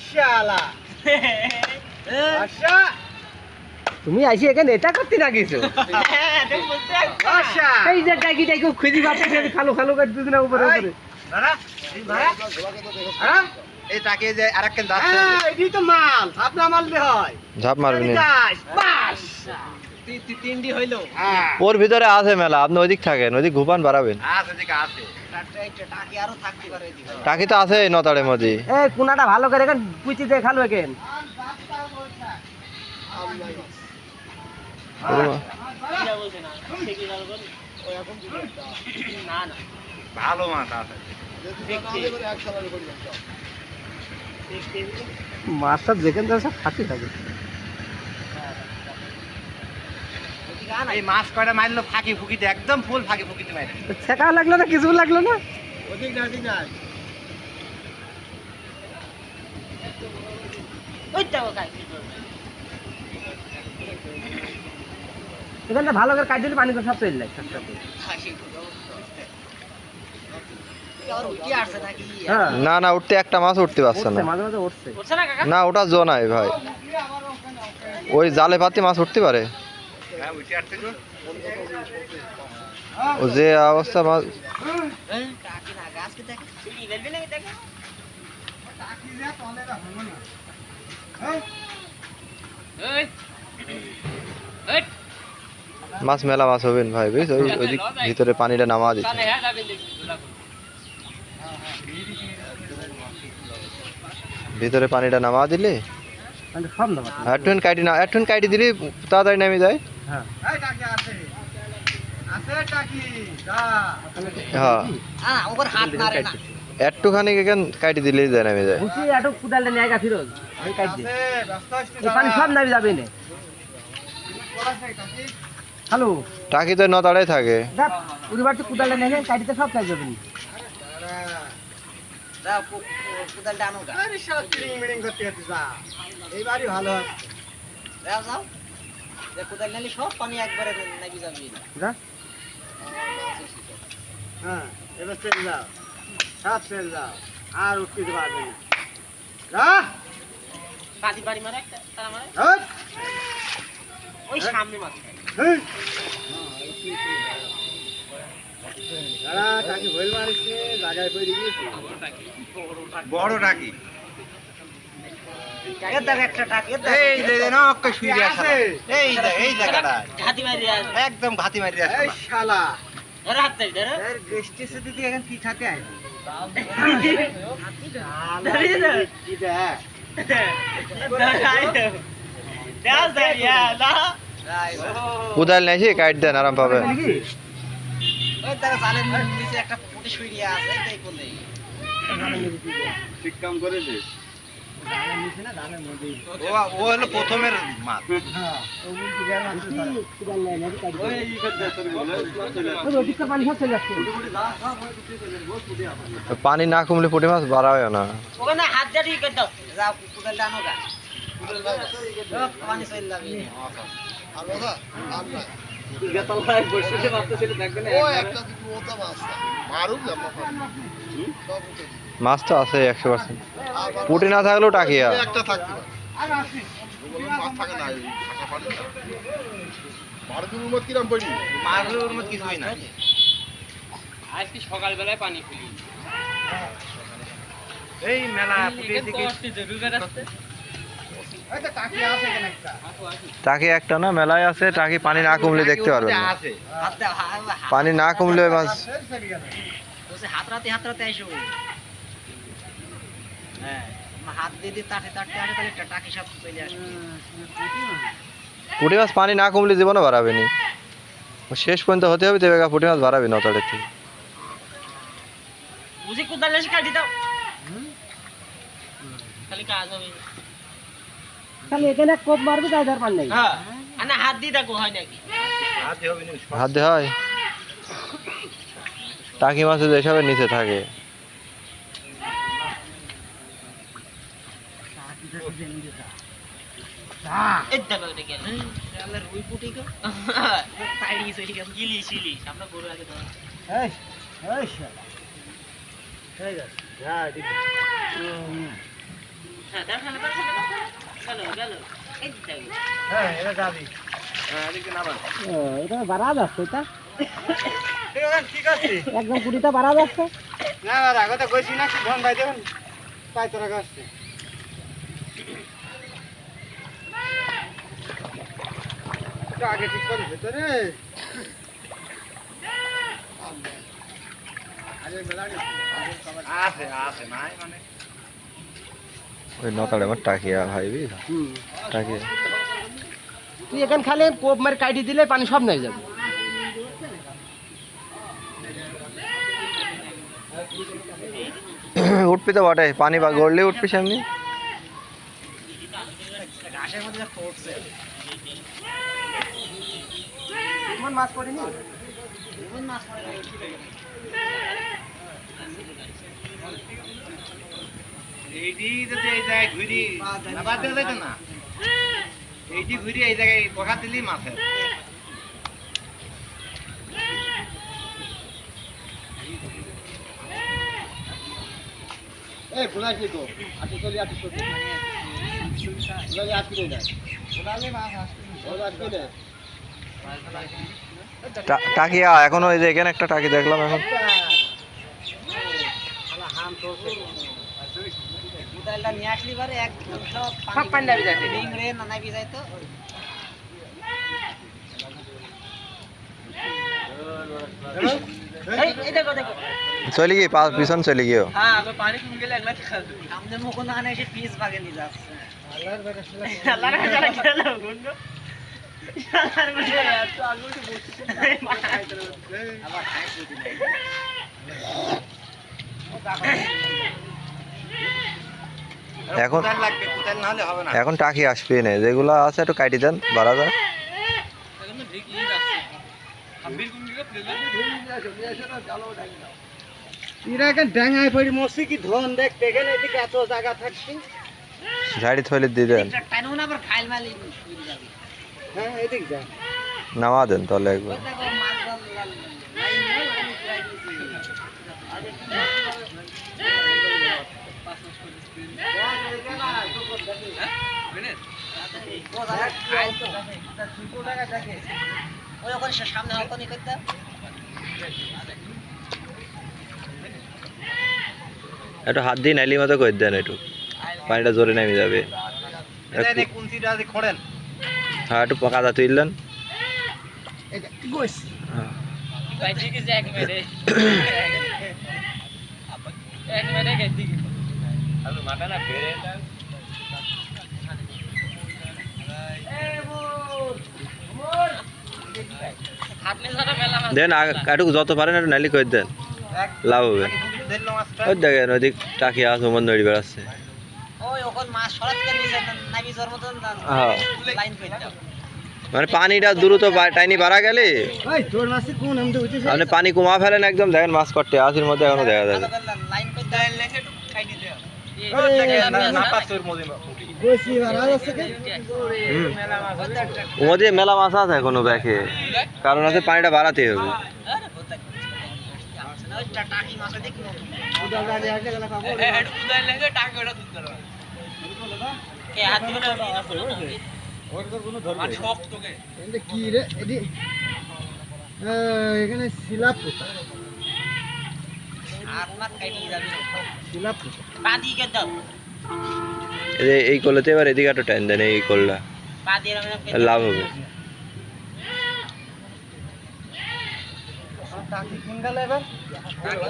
শালা আচ্ছা তুমি আইছি এখানে এটা করতে না কিছু আচ্ছা এই যে টাকি টাকি খুঁজি পাচ্ছে খালো খালো করে দুদিন উপরে উপরে দাঁড়া এই ভাড়া হ্যাঁ এই টাকে যে আরেকখান দাঁত এই তো মাল আপনি মাল দে হয় ঝাপ মারবেন বাস তিনটি হইলো ওর ভিতরে আছে মেলা আপনি ওইদিক থাকেন ওইদিক ঘুপান বাড়াবেন আছে দিকে আছে টাকি আরো থাকতে পারে এদিকে টাকি তো আছে নতাড়ের মধ্যে এই কোনাটা ভালো করে এখন পুঁচি দিয়ে খালো এখান ভালো মাছ আছে মাছটা যেখান থেকে সব খাতে থাকে এই মাছ কয়টা মারলো ফাঁকি ফুকিতে একদম ফুল ফাঁকি ফুকিতে মারে ছেঁকা লাগলো না কিছু লাগলো না ওদিক না ওদিক না এখানটা ভালো করে কাজ দিলে পানি তো সব চলে যায় না না উঠতে একটা মাছ উঠতে পারছে না মাঝে মাঝে উঠছে না ওটা জো নাই ভাই ওই জালে পাতি মাছ উঠতে পারে ও যে অবস্থা মাছ মাছ মেলা মাছ হবেন ভাই বুঝছো ওই দিক ভিতরে পানিটা নামা দিচ্ছে ভিতরে পানিটা নামা দিলে একটু কাটি দিলে তাড়াতাড়ি নেমে যায় হ্যাঁ একটুখানি এখান কাটি দিলেই যায় নেমে যায় হ্যালো টাকি তো নতাড়াই থাকে কুদালে নেই কাটিতে সব কাজ যাবে এইবারই ভালো কোদাল নিলে সব পানি একবারে নাকি যাবি হ্যাঁ এবার চলে যাও সব চলে যাও আর উঠতে পারবে না বাড়ি বাড়ি মারে একটা তারা মারে ওই সামনে মারে টাকি হইল মারিছে জায়গায় পড়ে গিয়েছে বড় টাকি একদম ঘাতি মারি শালা কি থাকে কোদাল নেই কাট দেন আরাম পাবে ঠিক কাম করেছে ও হলো প্রথমের মাছ পানি না কমলে পুঁটি মাছ বাড়া হয় না মাছ তো আছে 100%। পুঁটি না থাকলেও টাকিয়া সকালবেলায় পানি খুলি এই মেলা টাকি একটা না মেলায় আছে টাকি পানি না কমলে দেখতে পারবেন না পানি না কমলে মাছ হাতরাতে আইসো হ্যাঁ হাত দিয়ে তাটে আনে তাহলে টাকি সব চলে আসবে পুঁটি মাছ পানি না কমলে জীবনে বাড়াবে নি শেষ পর্যন্ত হতে হবে তবে পুঁটি মাছ বাড়াবে না তাদের থেকে বুঝি কোদাল এসে কাটি দাও খালি কাজ হবে খালি এখানে কোপ মারবে তাই ধর পান নাই হ্যাঁ আনা হাত দিয়ে দেখো হয় নাকি হাত দিয়ে হয় টাকি মাছ যেসবের নিচে থাকে হ্যাঁ দেখো গেল গেল এই দেখো হ্যাঁ এটা যাবি হ্যাঁ এদিকে নামা এটা বাড়া যাচ্ছে এটা ঠিক আছে একদম কুড়িটা বাড়া যাচ্ছে না রাগতে কইছি না কি ধন ভাই দেবেন পাই তোরা আসছে আগে ঠিক করে ভেতরে আছে আছে নাই মানে ওই নতালে আমার টাকিয়া ভাইবি টাকিয়া তুই এখান খালি কোপ মার কাটি দিলে পানি সব নাই যাবে উঠবি তো বটে পানি বা গড়লে উঠবি সামনে ঘাসের মধ্যে পড়ছে কোন মাছ পড়েনি কোন মাছ পড়েনি এইটি যদি এই জায়গায় ঘুরি আবার দেওয়া যাইতো না এইটি ঘুরি এই জায়গায় পোকা দিলেই মাছের এই বুঝাই কি তো আটি চলি বুঝাই আটি নেই না বুঝালে মাছ আসবে টাকিয়া এখনো ওই যে এখানে একটা টাকি দেখলাম এখন উদালটা নিয়ে আসলি বারে এক সব পানি নাবি যাইতে রিংরে না নাবি যাইতো এই দেখো দেখো চলে গিয়ে পিছন চলে গিয়েও হ্যাঁ আগে পানি কমে গেলে একলা খাবে সামনে মুখ না আনে এসে পিস ভাগে নিয়ে যাচ্ছে আল্লাহর কাছে গেল গুন্ডো আল্লাহর কাছে এত আগুতে বসছে আবার খাই দিতে এখন লাগবে কোথায় না হলে হবে না এখন টাকি আসবে না যেগুলো আছে একটু কাটি দেন বাড়া যায় এখন তো ঠিক ই যাচ্ছে আবির কোন দিকে এরা এখন ডাঙায় পড়ি মসি কি ধন দেখতে গেলে এদিকে এত জায়গা থাকছে ঝাড়ি থইলে দিয়ে দেন টাইনো না আবার খাইল মালি শুরু যাবে হ্যাঁ এদিক যা নামা দেন তাহলে একবার ওই দেখো মাছ লাল লাইন হয়ে আমি ট্রাই দিছি ওই ওখানে সামনে ওখানে করতে একটু হাত দিয়ে নাইলি মতো করে দেন একটু পানিটা জোরে নেমে যাবে এটা কুঞ্চিটা আছে খড়েন হ্যাঁ একটু কাদা তুললেন এই যে গোস ভাই ঠিক আছে এক মিনিট গেছি আলু মাটা না ফেরে দেন একটু যত পারেন একটু নাইলি করে দেন লাভ হবে ওই দেখেন ওইদিক টাকি আছে ওমন নড়ি বেড়াচ্ছে ওই ওখান মাছ সরাত করে নিছে নাবি জোর মতন হ্যাঁ লাইন করে দাও মানে পানিটা দ্রুত টাইনি বাড়া গেলে ওই তোর মাসি কোন আমি তো উঠেছি আপনি পানি কমা ফেলেন একদম দেখেন মাছ করতে আসির মধ্যে এখনো দেখা যাবে লাইন করে দাও লেখে একটু খাই দিতে না পাঁচের মধ্যে গোসি আর আছে কি ওমধ্যে মেলা মাছ আছে এখনো ব্যাকে কারণ আছে পানিটা বাড়াতে হবে আরে বোতা ওই টাকি মাছ দেখি উদাল গাড়ি আগে গেল খাবো এড উদাই লেগে টাকি ওটা দুধ দাও কে হাত দিলে ওর তো কোনো ধরবে আর শক তোকে এটা কি রে এডি এখানে শিলা পোতা হাত মাত খাই দিয়ে যাবি শিলা পোতা বাদি কে দাও এই করলেতে এবার এদিকে একটু টাইম দেন এই করলা বাদি এরকম লাভ হবে টাকি কিন গেল এবার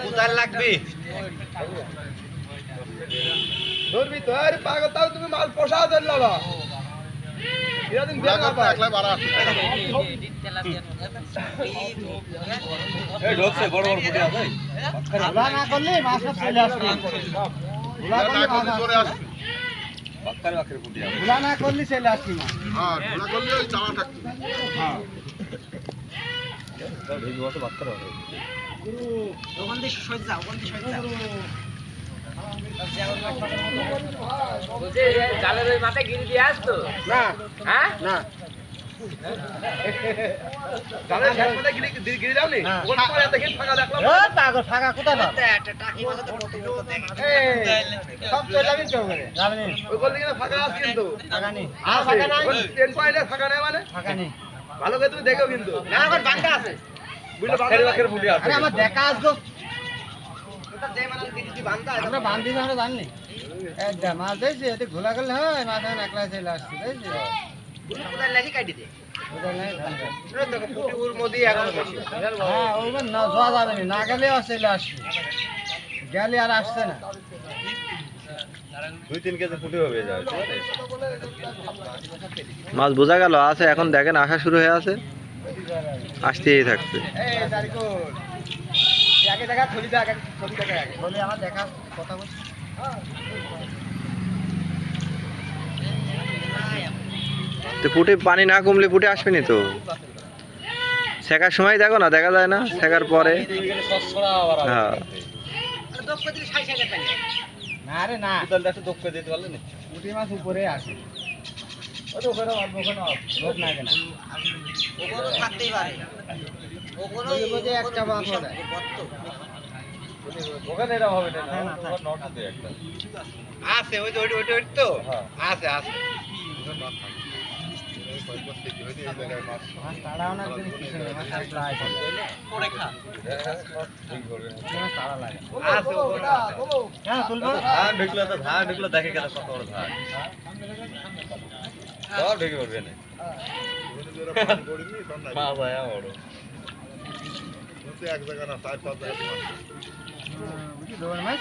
উদাল লাগবে ধরবি তো আরে পাগল তাও তুমি মাল পোষা দেন লাবা এরা দিন বের না পায় একলা বাড়া এই ঢোকছে বড় বড় ফুটে আছে ভুলা না করলে মাছ সব চলে আসবে ভুলা করলে মাছ চলে আসবে বাক্কার বাক্কার ফুটে আসবে ভুলা না করলে চলে আসবে না হ্যাঁ ভুলা করলে ওই চালা থাকবে হ্যাঁ এই দুটো তো বাক্কার হবে ওখান থেকে সরে যাও ওখান থেকে সরে যাও জালের ওই মাথায় গিরি দিয়ে আসতো না হ্যাঁ না জালের শেষ মধ্যে গিরি দাও নি ওখানে পরে দেখেন ফাঁকা দেখলাম পাগল ফাঁকা কোথায় পাবো টাকি মাঝে মতো মতো দেখে সব চলে যাবি তো ওখানে যাবেন ওই বল দিকে ফাঁকা আছে কিন্তু ফাঁকা নেই আর ফাঁকা নাই ট্রেন পয়েন্টে ফাঁকা নাই মানে ফাঁকা নেই ভালো করে তুমি দেখো কিন্তু না এখন বাঙ্কা আছে বুঝলে বাঙ্কা বুঝি আছে আরে আমার দেখা আসতো এটা যে মানে কিছু বাঙ্কা আমরা বান্ধি আমরা জানি একদম মাছ দেইছে এতে ঘোলা গেল হয় মাছ এখন একলা চলে আসছে দেইছে কোথায় লাগি কাটি দে ওটা নাই ধান দেখো পুটি উর মধ্যে এখনো বেশি হ্যাঁ ওইবার না যাওয়া যাবে না না গেলে চলে আসছে গেলে আর আসছে না 2-3 কেজি ফুটে হবে যায় মাছ বোঝা গেল আছে এখন দেখেন আসা শুরু হয়ে আছে আসতেই থাকছে এই তারিকুল আগে দেখা থলি দেখা ছবি দেখা আগে বলে আমার দেখা কথা বলছি তো পুটে পানি না কমলে পুটে আসবে না তো শেখার সময় দেখো না দেখা যায় না শেখার পরে হ্যাঁ দোক করে দিলে 60 টাকা না রে না উতলটা একটু দোক করে দিতে পারলে না পুঁটি মাছ উপরে আসে ও তো ওখানে অল্প ওখানে লোক না কেন ওগুলো থাকতেই পারে ওগুলো যে একটা মাছ হয় ওখানে এরা হবে না না নটতে একটা আছে ওই তো ওই তো আছে আছে মাছ তাড়াও না দিন কিছু না মাছ প্রায় পড়ে খা মাছ তাড়া লাগে আছে ওটা হ্যাঁ তুলবো ধান ঢুকলো দেখে গেল কত বড় ধান সব ঢুকে পড়বে না মাছ আয়া বড় এক জায়গা না 4-5 জায়গা মাছ বুঝি দৌড় মাছ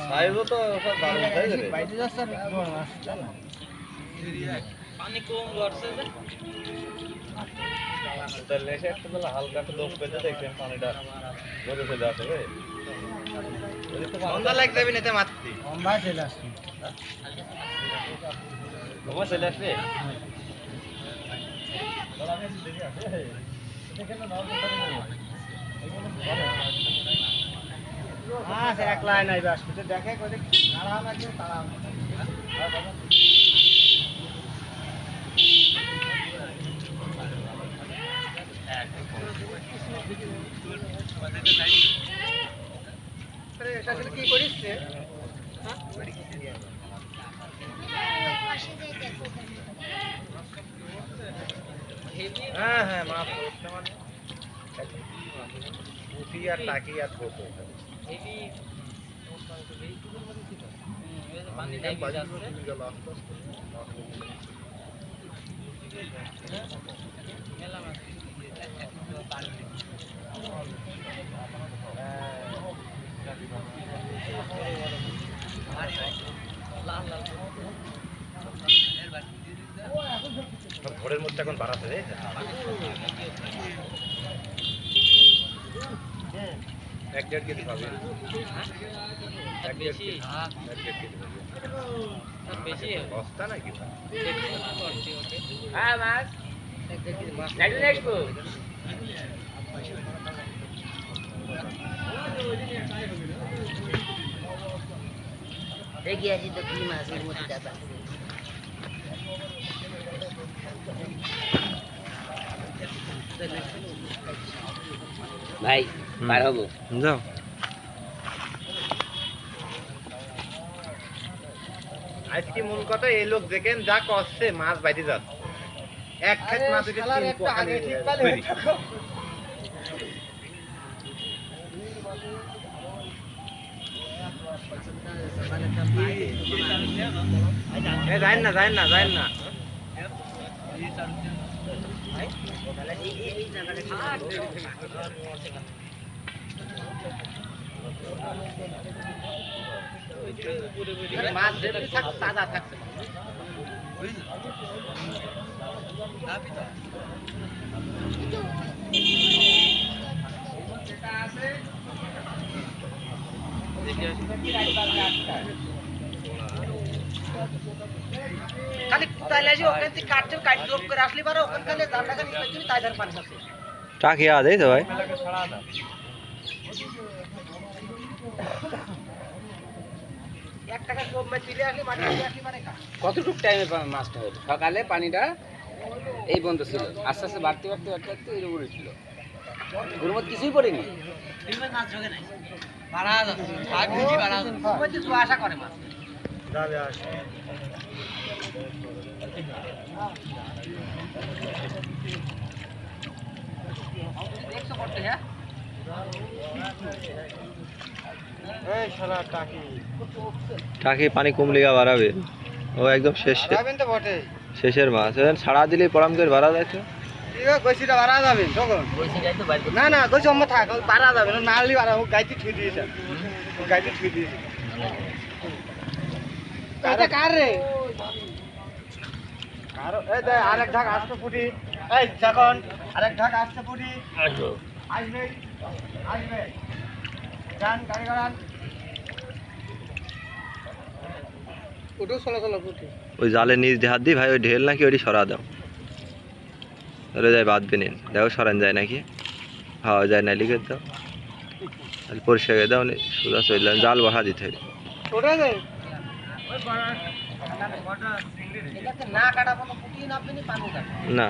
সাইজও তো সব দারুণ তাই রে বাইরে যাচ্ছে দৌড় মাছ তাই না পানি কম লড়ছে যে তাহলে এসে একটা বেলা হালকা একটু দোপ পেতে দেখবেন পানিটা গড়ে ফেলে আসে রে ঠান্ডা লাগ যাবে না তে মারতে অম্বা চলে আসছে অম্বা চলে আসবে বল আমি দেখি আসে দেখেন না নাও হ্যাঁ সে এক লাইন আইবে আসতে দেখে কই আরাম লাগবে তারা এটা আসলে কি করিস রে হ্যাঁ হ্যাঁ মাছ পড়ছে মানে পুঁটি আর টাকি আর ছোট হেভি পানি নাই যাচ্ছে মেলা মাছ ঘরের মধ্যে এখন বাড়াতে রে এক দেড় কেজি পাবে বেশি বেশি বস্তা নাকি হ্যাঁ মাছ লাইট দেখবো দেখি আছি তো কি মাছের মধ্যে দাদা ভাই পার হবো যাও আজকে মূল কথা এই লোক দেখেন যা করছে মাছ বাইতে যাচ্ছে এক খেত মাছ থেকে তিন পোখালি যাই না যাই না যাই না মাছ যেতে থাক তাজা থাকছে খালি তাইলে যে ওখান থেকে কাটছেন কাট ড্রপ করে আসলে পারে ওখানে জানলাটা নিয়ে তুমি তাই ধর পানি আছে টাকি আ দেই তো ভাই এক টাকা ড্রপ মে তুলে আসলে মাটি দিয়ে আসলে পারে কতটুকু টাইমে মাছটা হলো সকালে পানিটা এই বন্ধ ছিল, আস্তে আস্তে বাড়তে বাড়তে বাড়তে বাড়তে এর উপরে ছিল, ওর মধ্যে কিছুই পড়েনি। মাছ যোগে নাই, বাড়া যাচ্ছে, ভাগ বেশি বাড়া যাচ্ছে, ওর মধ্যে আশা করে মাছ যাবে আসে। দেখছো করতে। হ্যাঁ এই শালা টাকি টাকি পানি কমলে গা বাড়াবে, ও একদম যাবেন তো বটে। শেষের মাছ ছাড়া দিলে পরাম করে বাড়া যায় তো। গৈছিটা বাড়া যাবে তখন। না না গৈছি অম্ম থাক, বাড়া যাবে না, নালি বাড়া গাইতে ছুই দিয়েছে, গাইতে ছুই দিয়েছে। এটা কার রে? কারো এই দে আরেক ঢাক আসতে পুটি, এই যখন আরেক ঢাক আসতে পুটি আসবে আসবে যান গাড়ি গাড়ান উঠো, চলো চলো পুটি। ওই জালের নিচ দিয়ে হাত দিই ভাই, ওই ঢেল নাকি ওইটি সরা দাও, তাহলে যায় বাঁধবে নিন, দেখো সরান যায় নাকি। হ্যাঁ যায় না, লিখে দাও, তাহলে পরিষ্কার করে দাও, সোজা চলে জাল বসা দিতে হবে। ওটা দে না কাটা কোনো পুটি নামবে না, পানি কাটবে না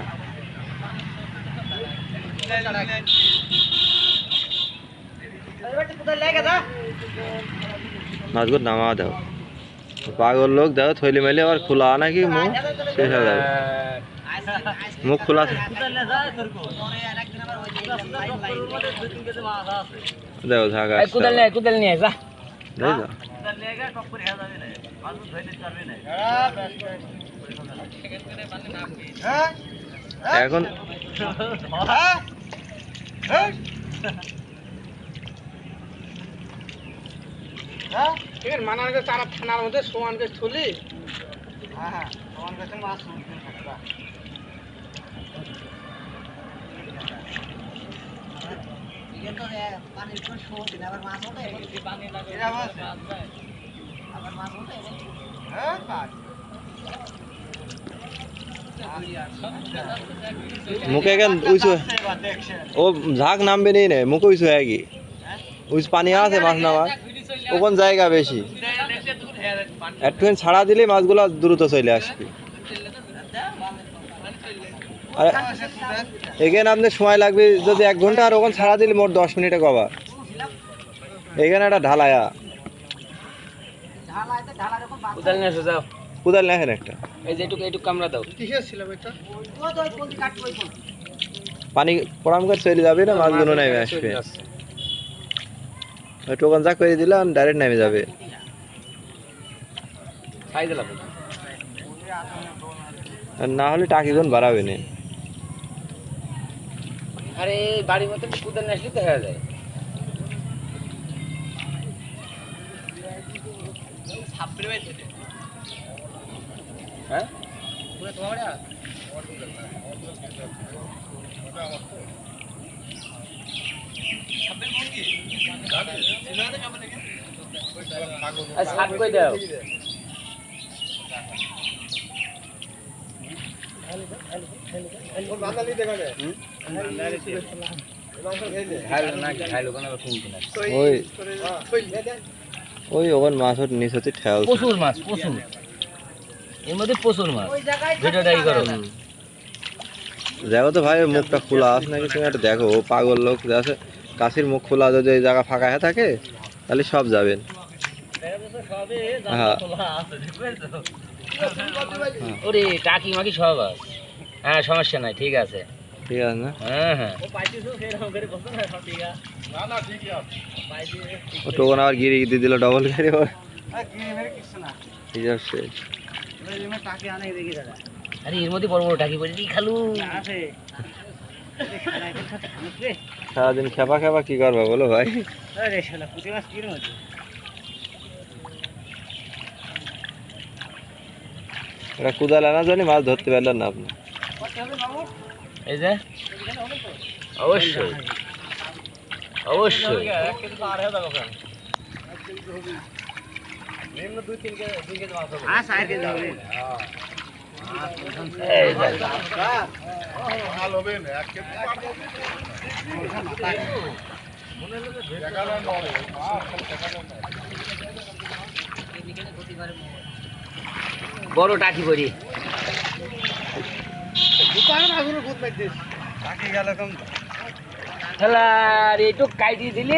মাছগুলো নামা দাও, পাগল লোক দাও থইলে মেলে আবার খোলা নাকি মুখ শেষ হয়ে যাবে, মুখ খোলা দেখো ঝাঁকা কুদাল নিয়ে যা এখন মানার তারা থানার মধ্যে সমানকে চলি। হ্যাঁ হ্যাঁ সমান গেছে মাছ মুখে কেন উইছো, ও ঝাঁক নামবে নেই না, মুখে উইছো হয়ে কি উইস পানি আছে মাছ নামার, ও কোন জায়গা বেশি একটুখানি ছাড়া দিলে মাছগুলো দ্রুত চলে আসবে। আর এখানে আপনার সময় লাগবে যদি 1 ঘন্টা, আর ওখানে ছাড়া দিলে মোট 10 মিনিটে কভার। এখানে একটা ঢালায়া কুদাল নিয়ে এসো যাও, কোদাল নেন একটা, এই যে এইটুকু কামড়া দাও। কিসের ছিল এটা? পানি পড়াম করে চলে যাবে না, মাছগুলো নেমে আসবে, টোকন যা করে দিলাম ডাইরেক্ট নেমে যাবে। খাই দিলাম, আর না হলে টাকিগুন বাড়াবে না। আরে বাড়ির মধ্যে কুদাল নিয়ে আসলে তো হয়ে যায়। হ্যাঁ সাপ কই দাও, ওই ওই ওখান মাছ নিচ হচ্ছে ঠেল, প্রচুর মাছ, প্রচুর, এর মধ্যে প্রচুর মাছ। ভিডিওটাই করো, দেখো তো ভাই মুখটা খোলা আছে নাকি, তুমি একটা দেখো, ও পাগল লোক আছে, কাশির মুখ খোলা, যদি এই জায়গা ফাঁকা হয়ে থাকে তাহলে সব যাবেন। হ্যাঁ ওরে টাকি মাকি সব আছে, হ্যাঁ সমস্যা নাই, ঠিক আছে ঠিক আছে না, হ্যাঁ হ্যাঁ। ও টোকন আবার গিরি দিয়ে দিল ডবল গাড়ি, ঠিক আছে। আরে এর মধ্যে বড় বড় টাকি পড়ে খালু, সারাদিন খেপা খেপা কি করবা বলো ভাই। এটা কুদাল আনা জানি মাছ ধরতে পারলেন না আপনি। এই যে অবশ্যই অবশ্যই বড় টাকি পড়ি টাকি গেল কম শালা এইটুক কাইটি দিলি